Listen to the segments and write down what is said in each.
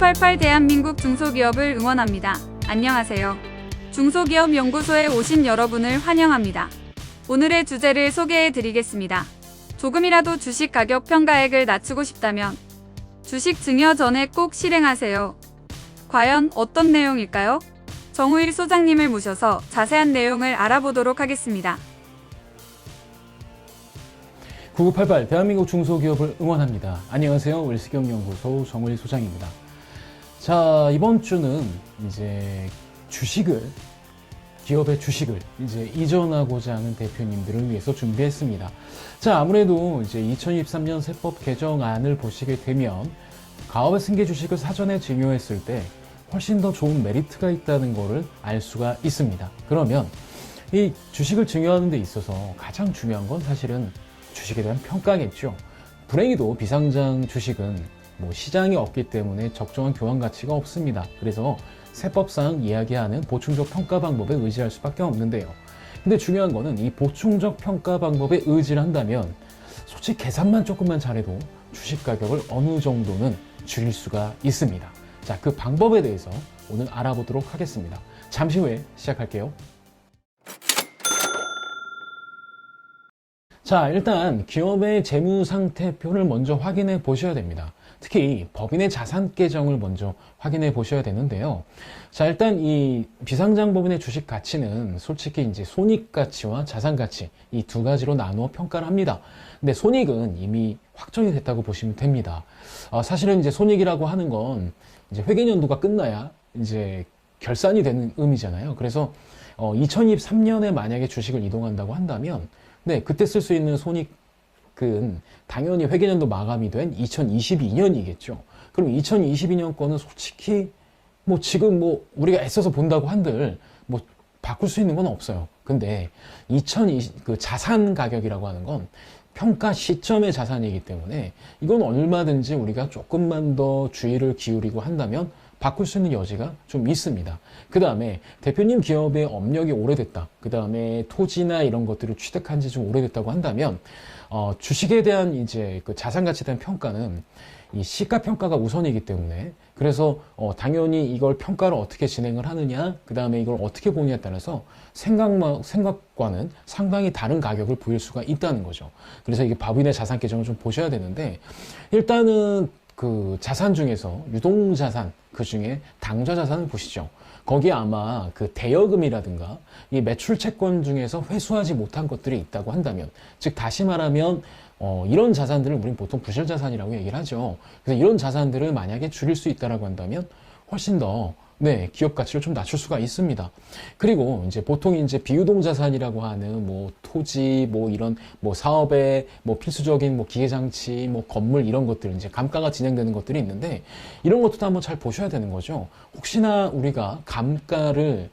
9988 대한민국 중소기업을 응원합니다. 안녕하세요. 중소기업연구소에 오신 여러분을 환영합니다. 오늘의 주제를 소개해 드리겠습니다. 조금이라도 주식 가격 평가액을 낮추고 싶다면 주식 증여 전에 꼭 실행하세요. 과연 어떤 내용일까요? 정우일 소장님을 모셔서 자세한 내용을 알아보도록 하겠습니다. 9988 대한민국 중소기업을 응원합니다. 안녕하세요. 웰스기업연구소 정우일 소장입니다. 자, 이번 주는 이제 기업의 주식을 이제 이전하고자 하는 대표님들을 위해서 준비했습니다. 자, 아무래도 이제 2023년 세법 개정안을 보시게 되면 가업의 승계 주식을 사전에 증여했을 때 훨씬 더 좋은 메리트가 있다는 것을 알 수가 있습니다. 그러면 이 주식을 증여하는 데 있어서 가장 중요한 건 사실은 주식에 대한 평가겠죠. 불행히도 비상장 주식은 시장이 없기 때문에 적정한 교환 가치가 없습니다. 그래서 세법상 이야기하는 보충적 평가 방법에 의지할 수밖에 없는데요. 근데 중요한 거는 이 보충적 평가 방법에 의지를 한다면 솔직히 계산만 조금만 잘해도 주식 가격을 어느 정도는 줄일 수가 있습니다. 자, 그 방법에 대해서 오늘 알아보도록 하겠습니다. 잠시 후에 시작할게요. 자, 일단 기업의 재무상태표를 먼저 확인해 보셔야 됩니다. 특히 법인의 자산 계정을 먼저 확인해 보셔야 되는데요. 자, 일단 이 비상장 법인의 주식 가치는 솔직히 이제 손익 가치와 자산 가치 이 두 가지로 나누어 평가를 합니다. 근데 손익은 이미 확정이 됐다고 보시면 됩니다. 사실은 이제 손익이라고 하는 건 이제 회계연도가 끝나야 이제 결산이 되는 의미잖아요. 그래서 2023년에 만약에 주식을 이동한다고 한다면 네, 그때 쓸 수 있는 손익은 당연히 회계연도 마감이 된 2022년이겠죠. 그럼 2022년 거는 솔직히 지금 우리가 애써서 본다고 한들 바꿀 수 있는 건 없어요. 근데 그 자산 가격이라고 하는 건 평가 시점의 자산이기 때문에 이건 얼마든지 우리가 조금만 더 주의를 기울이고 한다면 바꿀 수 있는 여지가 좀 있습니다. 그 다음에 대표님 기업의 업력이 오래됐다. 그 다음에 토지나 이런 것들을 취득한 지 좀 오래됐다고 한다면 주식에 대한 이제 그 자산 가치에 대한 평가는 이 시가 평가가 우선이기 때문에 그래서 당연히 이걸 평가를 어떻게 진행을 하느냐, 그 다음에 이걸 어떻게 보느냐에 따라서 생각과는 상당히 다른 가격을 보일 수가 있다는 거죠. 그래서 이게 법인의 자산 계정을 좀 보셔야 되는데 일단은 그 자산 중에서 유동자산 그 중에 당좌자산을 보시죠. 거기에 아마 그 대여금이라든가 이 매출 채권 중에서 회수하지 못한 것들이 있다고 한다면, 즉 다시 말하면 이런 자산들을 우리는 보통 부실자산이라고 얘기를 하죠. 그래서 이런 자산들을 만약에 줄일 수 있다라고 한다면 훨씬 더 기업 가치를 좀 낮출 수가 있습니다. 그리고 이제 보통 이제 비유동자산이라고 하는 토지, 이런 사업에 필수적인 기계장치, 건물 이런 것들 이제 감가가 진행되는 것들이 있는데 이런 것도 한번 잘 보셔야 되는 거죠. 혹시나 우리가 감가를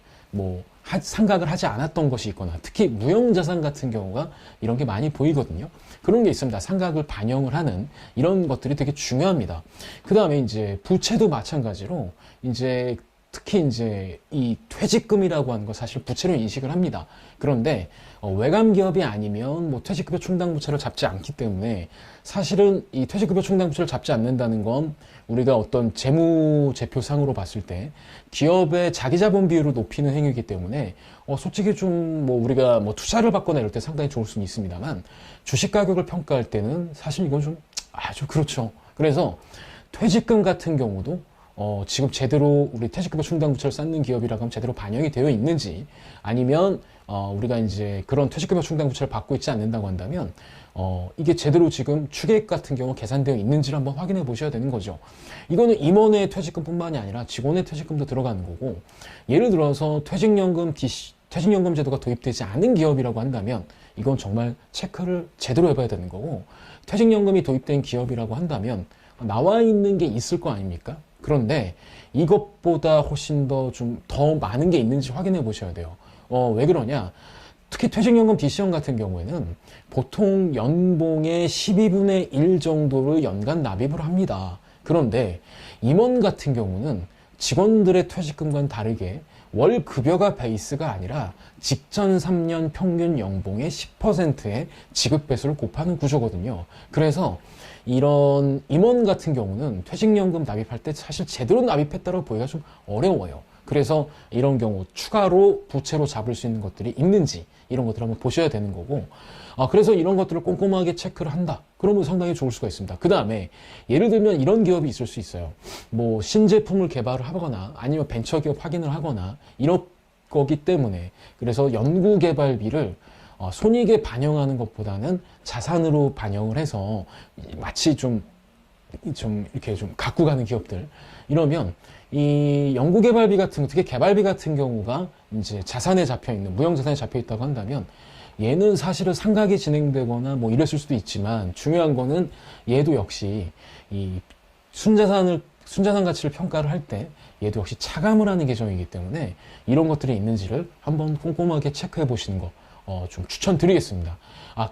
생각을 하지 않았던 것이 있거나 특히 무형자산 같은 경우가 이런 게 많이 보이거든요. 그런 게 있습니다. 상각을 반영을 하는 이런 것들이 되게 중요합니다. 그 다음에 이제 부채도 마찬가지로 이제 특히 이제 이 퇴직금이라고 하는 거 사실 부채로 인식을 합니다. 그런데 외감 기업이 아니면 퇴직급여 충당 부채를 잡지 않기 때문에 사실은 이 퇴직급여 충당 부채를 잡지 않는다는 건 우리가 어떤 재무제표상으로 봤을 때 기업의 자기자본 비율을 높이는 행위이기 때문에 솔직히 좀 우리가 투자를 받거나 이럴 때 상당히 좋을 수는 있습니다만 주식 가격을 평가할 때는 사실 이건 좀 그렇죠. 그래서 퇴직금 같은 경우도 지금 제대로 우리 퇴직급여 충당 부채를 쌓는 기업이라고 하면 제대로 반영이 되어 있는지, 아니면 우리가 이제 그런 퇴직급여 충당 부채를 받고 있지 않는다고 한다면 이게 제대로 지금 추계액 같은 경우 계산되어 있는지를 한번 확인해 보셔야 되는 거죠. 이거는 임원의 퇴직금뿐만이 아니라 직원의 퇴직금도 들어가는 거고, 예를 들어서 퇴직연금 제도가 도입되지 않은 기업이라고 한다면 이건 정말 체크를 제대로 해봐야 되는 거고, 퇴직연금이 도입된 기업이라고 한다면 나와 있는 게 있을 거 아닙니까? 그런데 이것보다 훨씬 더 많은 게 있는지 확인해 보셔야 돼요. 왜 그러냐? 특히 퇴직연금 DC형 같은 경우에는 보통 연봉의 12분의 1 정도를 연간 납입을 합니다. 그런데 임원 같은 경우는 직원들의 퇴직금과는 다르게 월 급여가 베이스가 아니라 직전 3년 평균 연봉의 10%의 지급 배수를 곱하는 구조거든요. 그래서 이런 임원 같은 경우는 퇴직연금 납입할 때 사실 제대로 납입했다고 보기가 좀 어려워요. 그래서 이런 경우 추가로 부채로 잡을 수 있는 것들이 있는지 이런 것들을 한번 보셔야 되는 거고, 그래서 이런 것들을 꼼꼼하게 체크를 한다. 그러면 상당히 좋을 수가 있습니다. 그 다음에 예를 들면 이런 기업이 있을 수 있어요. 뭐 신제품을 개발을 하거나 아니면 벤처기업 확인을 하거나 이런 거기 때문에, 그래서 연구개발비를 손익에 반영하는 것보다는 자산으로 반영을 해서 마치 좀 이렇게 좀 갖고 가는 기업들, 이러면 이 연구개발비 같은, 특히 개발비 같은 경우가 이제 자산에 잡혀 있는, 무형자산에 잡혀 있다고 한다면 얘는 사실은 상각이 진행되거나 뭐 이랬을 수도 있지만, 중요한 거는 얘도 역시 이 순자산 가치를 평가를 할 때 얘도 역시 차감을 하는 계정이기 때문에 이런 것들이 있는지를 한번 꼼꼼하게 체크해 보시는 거 좀 추천드리겠습니다.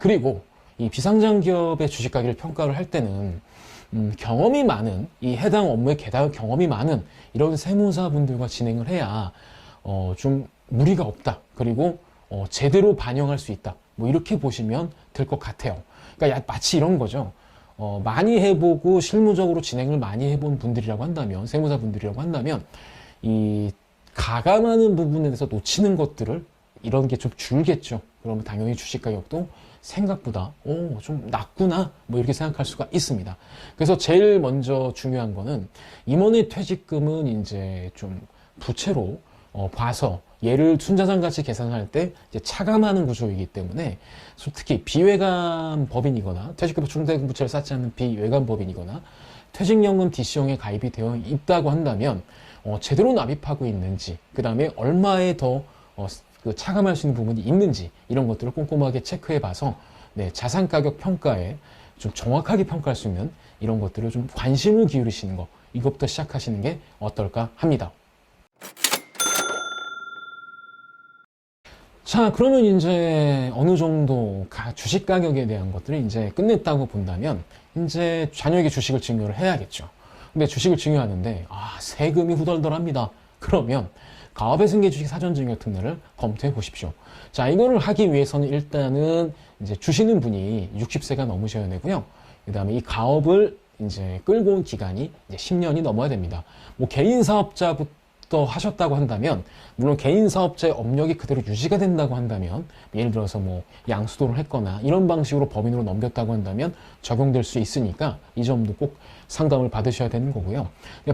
그리고 이 비상장 기업의 주식 가격을 평가를 할 때는 경험이 많은, 이 해당 업무에 경험이 많은 이런 세무사분들과 진행을 해야 좀 무리가 없다. 그리고 제대로 반영할 수 있다. 뭐 이렇게 보시면 될 것 같아요. 그러니까 마치 이런 거죠. 많이 해보고 실무적으로 진행을 많이 해본 분들이라고 한다면, 세무사분들이라고 한다면, 이 가감하는 부분에 대해서 놓치는 것들을 이런 게 좀 줄겠죠. 그러면 당연히 주식 가격도 생각보다 좀 낮구나 뭐 이렇게 생각할 수가 있습니다. 그래서 제일 먼저 중요한 거는 임원의 퇴직금은 이제 좀 부채로 봐서 얘를 순자산 가치 계산할 때 이제 차감하는 구조이기 때문에, 특히 비외감 법인이거나 퇴직금 중대금 부채를 쌓지 않는 비외감 법인이거나 퇴직연금 DC형에 가입이 되어 있다고 한다면 제대로 납입하고 있는지, 그 다음에 얼마에 더 차감할 수 있는 부분이 있는지 이런 것들을 꼼꼼하게 체크해 봐서 자산 가격 평가에 좀 정확하게 평가할 수 있는 이런 것들을 좀 관심을 기울이시는 거, 이것부터 시작하시는 게 어떨까 합니다. 자, 그러면 이제 어느 정도 주식 가격에 대한 것들을 이제 끝냈다고 본다면 이제 자녀에게 주식을 증여를 해야겠죠. 근데 주식을 증여하는데 세금이 후덜덜합니다. 그러면 가업의 승계 주식 사전 증여 특례를 검토해 보십시오. 자, 이거를 하기 위해서는 일단은 이제 주시는 분이 60세가 넘으셔야 되고요. 그 다음에 이 가업을 이제 끌고 온 기간이 이제 10년이 넘어야 됩니다. 뭐 개인 사업자부터 하셨다고 한다면, 물론 개인 사업자의 업력이 그대로 유지가 된다고 한다면, 예를 들어서 뭐 양수도를 했거나 이런 방식으로 법인으로 넘겼다고 한다면 적용될 수 있으니까 이 점도 꼭 상담을 받으셔야 되는 거고요.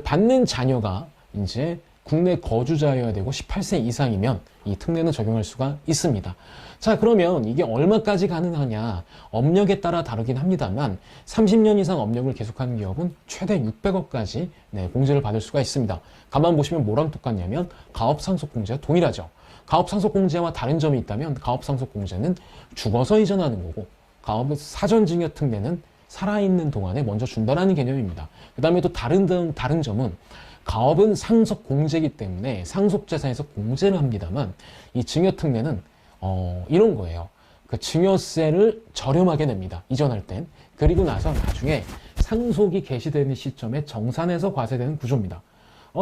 받는 자녀가 이제 국내 거주자여야 되고 18세 이상이면 이 특례는 적용할 수가 있습니다. 자, 그러면 이게 얼마까지 가능하냐? 업력에 따라 다르긴 합니다만 30년 이상 업력을 계속하는 기업은 최대 600억까지 공제를 받을 수가 있습니다. 가만 보시면 뭐랑 똑같냐면 가업상속공제와 동일하죠. 가업상속공제와 다른 점이 있다면, 가업상속공제는 죽어서 이전하는 거고 가업 사전증여 특례는 살아있는 동안에 먼저 준다라는 개념입니다. 그 다음에 또 다른 점은, 가업은 상속공제이기 때문에 상속재산에서 공제를 합니다만 이 증여특례는 이런 거예요. 그 증여세를 저렴하게 냅니다. 이전할 땐. 그리고 나서 나중에 상속이 개시되는 시점에 정산해서 과세되는 구조입니다.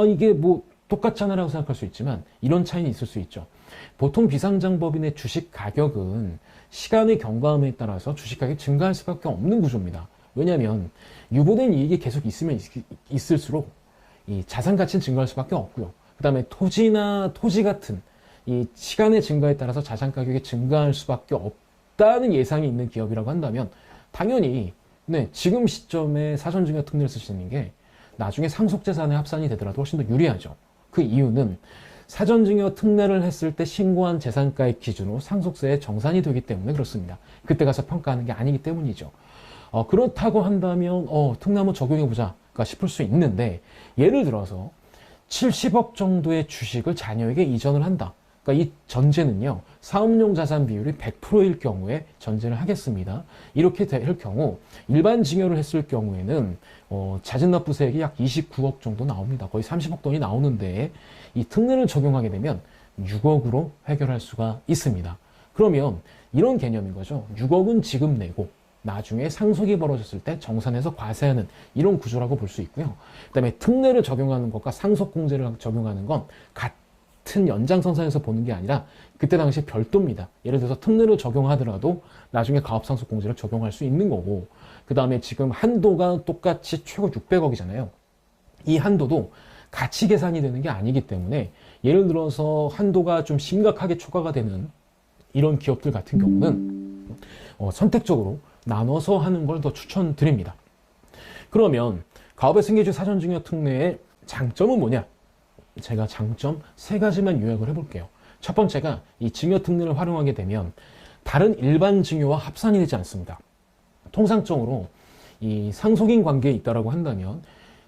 이게 뭐 똑같잖아라고 생각할 수 있지만 이런 차이는 있을 수 있죠. 보통 비상장법인의 주식 가격은 시간의 경과함에 따라서 주식 가격이 증가할 수밖에 없는 구조입니다. 왜냐하면 유보된 이익이 계속 있으면 있을수록 이 자산 가치는 증가할 수밖에 없고요. 그 다음에 토지 같은 이 시간의 증가에 따라서 자산 가격이 증가할 수밖에 없다는 예상이 있는 기업이라고 한다면 당연히 지금 시점에 사전증여 특례를 쓰시는 게 나중에 상속재산에 합산이 되더라도 훨씬 더 유리하죠. 그 이유는 사전증여 특례를 했을 때 신고한 재산가액 기준으로 상속세에 정산이 되기 때문에 그렇습니다. 그때 가서 평가하는 게 아니기 때문이죠. 그렇다고 한다면 특례 한번 적용해보자 싶을 수 있는데, 예를 들어서 70억 정도의 주식을 자녀에게 이전을 한다. 그러니까 이 전제는요, 사업용 자산 비율이 100%일 경우에 전제를 하겠습니다. 이렇게 될 경우 일반 증여를 했을 경우에는 자진납부세액이 약 29억 정도 나옵니다. 거의 30억 돈이 나오는데 이 특례를 적용하게 되면 6억으로 해결할 수가 있습니다. 그러면 이런 개념인 거죠. 6억은 지금 내고 나중에 상속이 벌어졌을 때 정산해서 과세하는 이런 구조라고 볼 수 있고요. 그 다음에 특례를 적용하는 것과 상속공제를 적용하는 건 같은 연장선상에서 보는 게 아니라 그때 당시에 별도입니다. 예를 들어서 특례를 적용하더라도 나중에 가업상속공제를 적용할 수 있는 거고, 그 다음에 지금 한도가 똑같이 최고 600억이잖아요. 이 한도도 같이 계산이 되는 게 아니기 때문에 예를 들어서 한도가 좀 심각하게 초과가 되는 이런 기업들 같은 경우는 선택적으로 나눠서 하는 걸 더 추천드립니다. 그러면 가업의 승계주 사전증여 특례의 장점은 뭐냐? 제가 장점 3가지만 요약을 해볼게요. 첫 번째가 이 증여 특례를 활용하게 되면 다른 일반 증여와 합산이 되지 않습니다. 통상적으로 이 상속인 관계에 있다라고 한다면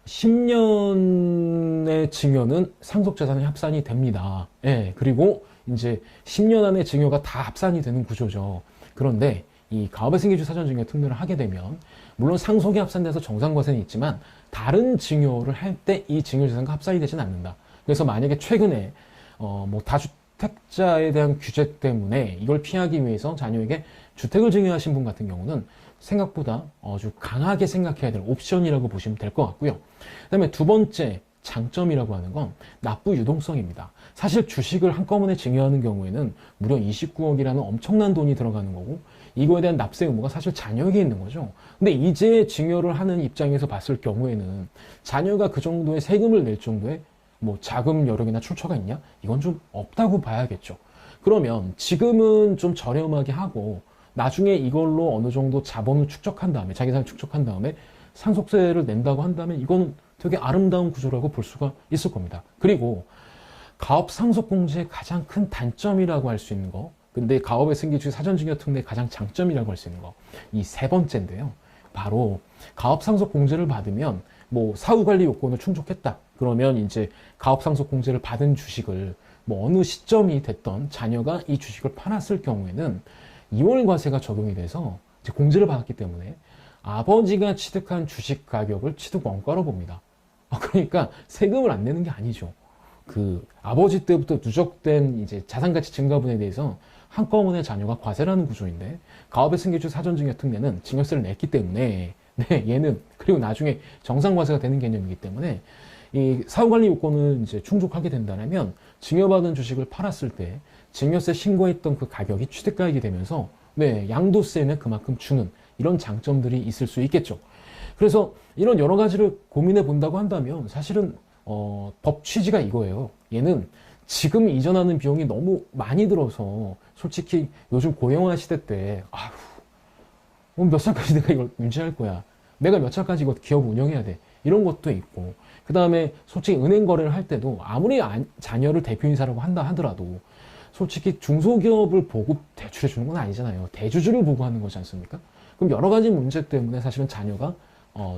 10년의 증여는 상속재산에 합산이 됩니다. 예, 그리고 이제 10년 안에 증여가 다 합산이 되는 구조죠. 그런데 이 가업의 승계주 사전증여 특례를 하게 되면 물론 상속이 합산돼서 정상과세는 있지만 다른 증여를 할 때 이 증여재산과 합산이 되지는 않는다. 그래서 만약에 최근에 뭐 다주택자에 대한 규제 때문에 이걸 피하기 위해서 자녀에게 주택을 증여하신 분 같은 경우는 생각보다 아주 강하게 생각해야 될 옵션이라고 보시면 될 것 같고요. 그 다음에 두 번째 장점이라고 하는 건 납부 유동성입니다. 사실 주식을 한꺼번에 증여하는 경우에는 무려 29억이라는 엄청난 돈이 들어가는 거고 이거에 대한 납세 의무가 사실 자녀에게 있는 거죠. 근데 이제 증여를 하는 입장에서 봤을 경우에는 자녀가 그 정도의 세금을 낼 정도의 뭐 자금 여력이나 출처가 있냐? 이건 좀 없다고 봐야겠죠. 그러면 지금은 좀 저렴하게 하고 나중에 이걸로 어느 정도 자본을 축적한 다음에 자기산을 축적한 다음에 상속세를 낸다고 한다면 이거는 되게 아름다운 구조라고 볼 수가 있을 겁니다. 그리고 가업 상속공제의 가장 큰 단점이라고 할 수 있는 거, 근데 가업의 승계주 사전증여 특례의 가장 장점이라고 할 수 있는 거, 이 3번째인데요. 바로 가업 상속공제를 받으면 뭐 사후관리 요건을 충족했다. 그러면 이제 가업 상속공제를 받은 주식을 뭐 어느 시점이 됐던 자녀가 이 주식을 팔았을 경우에는 이월과세가 적용이 돼서 이제 공제를 받았기 때문에 아버지가 취득한 주식 가격을 취득 원가로 봅니다. 그러니까 세금을 안 내는 게 아니죠. 그 아버지 때부터 누적된 이제 자산가치 증가분에 대해서 한꺼번에 자녀가 과세라는 구조인데 가업의 승계주 사전증여 특례는 증여세를 냈기 때문에 얘는 그리고 나중에 정상과세가 되는 개념이기 때문에 이 사후관리 요건을 이제 충족하게 된다면 증여받은 주식을 팔았을 때 증여세 신고했던 그 가격이 취득가액이 되면서 양도세는 그만큼 주는 이런 장점들이 있을 수 있겠죠. 그래서 이런 여러 가지를 고민해 본다고 한다면 사실은 법 취지가 이거예요. 얘는 지금 이전하는 비용이 너무 많이 들어서 솔직히 요즘 고령화 시대 때 몇 살까지 내가 이걸 유지할 거야. 내가 몇 살까지 이거 기업 운영해야 돼. 이런 것도 있고 그 다음에 솔직히 은행 거래를 할 때도 아무리 자녀를 대표이사라고 한다 하더라도 솔직히 중소기업을 보고 대출해 주는 건 아니잖아요. 대주주를 보고 하는 거지 않습니까? 그럼 여러 가지 문제 때문에 사실은 자녀가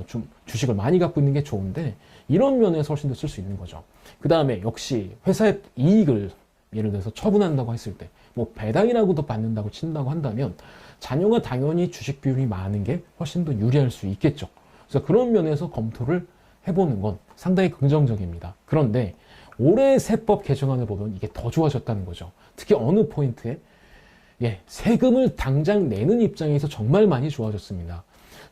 좀 주식을 많이 갖고 있는 게 좋은데 이런 면에서 훨씬 더 쓸 수 있는 거죠. 그 다음에 역시 회사의 이익을 예를 들어서 처분한다고 했을 때 뭐 배당이라고도 받는다고 친다고 한다면 자녀가 당연히 주식 비율이 많은 게 훨씬 더 유리할 수 있겠죠. 그래서 그런 면에서 검토를 해보는 건 상당히 긍정적입니다. 그런데 올해 세법 개정안을 보면 이게 더 좋아졌다는 거죠. 특히 어느 포인트에 세금을 당장 내는 입장에서 정말 많이 좋아졌습니다.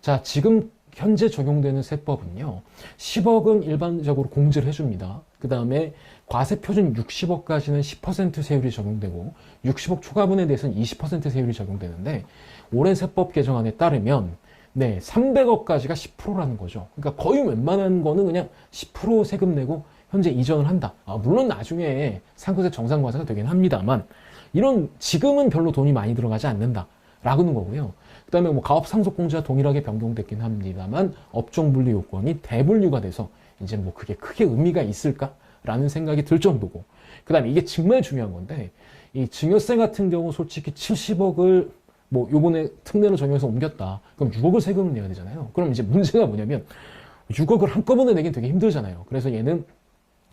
자, 지금 현재 적용되는 세법은요, 10억은 일반적으로 공제를 해줍니다. 그 다음에 과세 표준 60억까지는 10% 세율이 적용되고 60억 초과분에 대해서는 20% 세율이 적용되는데 올해 세법 개정안에 따르면 300억까지가 10%라는 거죠. 그러니까 거의 웬만한 거는 그냥 10% 세금 내고 현재 이전을 한다. 물론 나중에 상속세 정상과세가 되긴 합니다만 이런 지금은 별로 돈이 많이 들어가지 않는다라는 거고요. 그 다음에 뭐 가업 상속공제와 동일하게 변경됐긴 합니다만 업종 분리 요건이 대분류가 돼서 이제 뭐 그게 크게 의미가 있을까라는 생각이 들 정도고 그 다음에 이게 정말 중요한 건데 이 증여세 같은 경우 솔직히 70억을 뭐 요번에 특례로 적용해서 옮겼다. 그럼 6억을 세금을 내야 되잖아요. 그럼 이제 문제가 뭐냐면 6억을 한꺼번에 내긴 되게 힘들잖아요. 그래서 얘는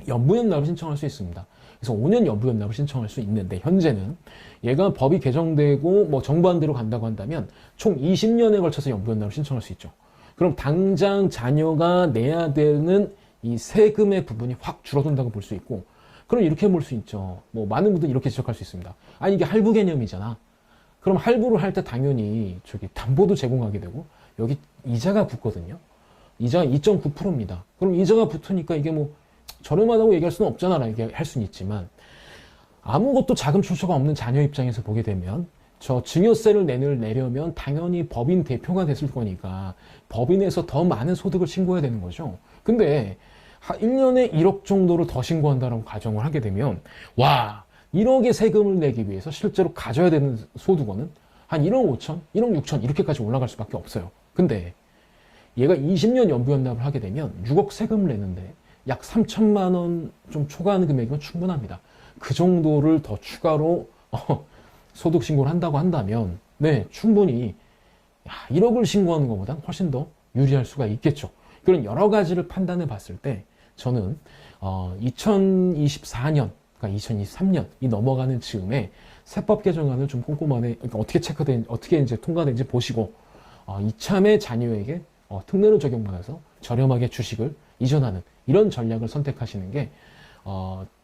연부연납을 신청할 수 있습니다. 그래서 5년 연부연납을 신청할 수 있는데 현재는 얘가 법이 개정되고 뭐 정부안대로 간다고 한다면 총 20년에 걸쳐서 연부연납을 신청할 수 있죠. 그럼 당장 자녀가 내야 되는 이 세금의 부분이 확 줄어든다고 볼 수 있고 그럼 이렇게 볼 수 있죠. 뭐 많은 분들이 이렇게 지적할 수 있습니다. 아니 이게 할부 개념이잖아. 그럼 할부를 할 때 당연히 담보도 제공하게 되고 여기 이자가 붙거든요. 이자가 2.9%입니다. 그럼 이자가 붙으니까 이게 뭐 저렴하다고 얘기할 수는 없잖아 라고 얘기할 수는 있지만 아무것도 자금 출처가 없는 자녀 입장에서 보게 되면 저 증여세를 내려면 당연히 법인 대표가 됐을 거니까 법인에서 더 많은 소득을 신고해야 되는 거죠. 근데 1년에 1억 정도를 더 신고한다라고 가정을 하게 되면 와, 1억의 세금을 내기 위해서 실제로 가져야 되는 소득원은 한 1억 5천, 1억 6천 이렇게까지 올라갈 수밖에 없어요. 근데 얘가 20년 연부연납을 하게 되면 6억 세금을 내는데 약 3천만 원 좀 초과하는 금액이면 충분합니다. 그 정도를 더 추가로 소득 신고를 한다고 한다면 네, 충분히 1억을 신고하는 것보다 훨씬 더 유리할 수가 있겠죠. 그런 여러 가지를 판단해 봤을 때 저는 2024년, 그러니까 2023년 이 넘어가는 즈음에 세법 개정안을 좀 꼼꼼하게 그러니까 어떻게 이제 통과된지 보시고 이참에 자녀에게 특례를 적용받아서 저렴하게 주식을 이전하는 이런 전략을 선택하시는 게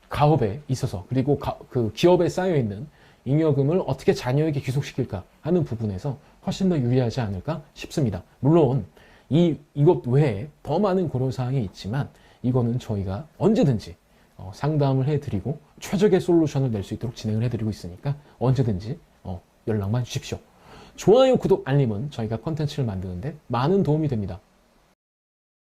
가업에 있어서 그리고 그 기업에 쌓여 있는 잉여금을 어떻게 자녀에게 귀속시킬까 하는 부분에서 훨씬 더 유리하지 않을까 싶습니다. 물론 이것 외에 더 많은 고려사항이 있지만 이거는 저희가 언제든지 상담을 해드리고 최적의 솔루션을 낼 수 있도록 진행을 해드리고 있으니까 언제든지 연락만 주십시오. 좋아요, 구독, 알림은 저희가 컨텐츠를 만드는데 많은 도움이 됩니다.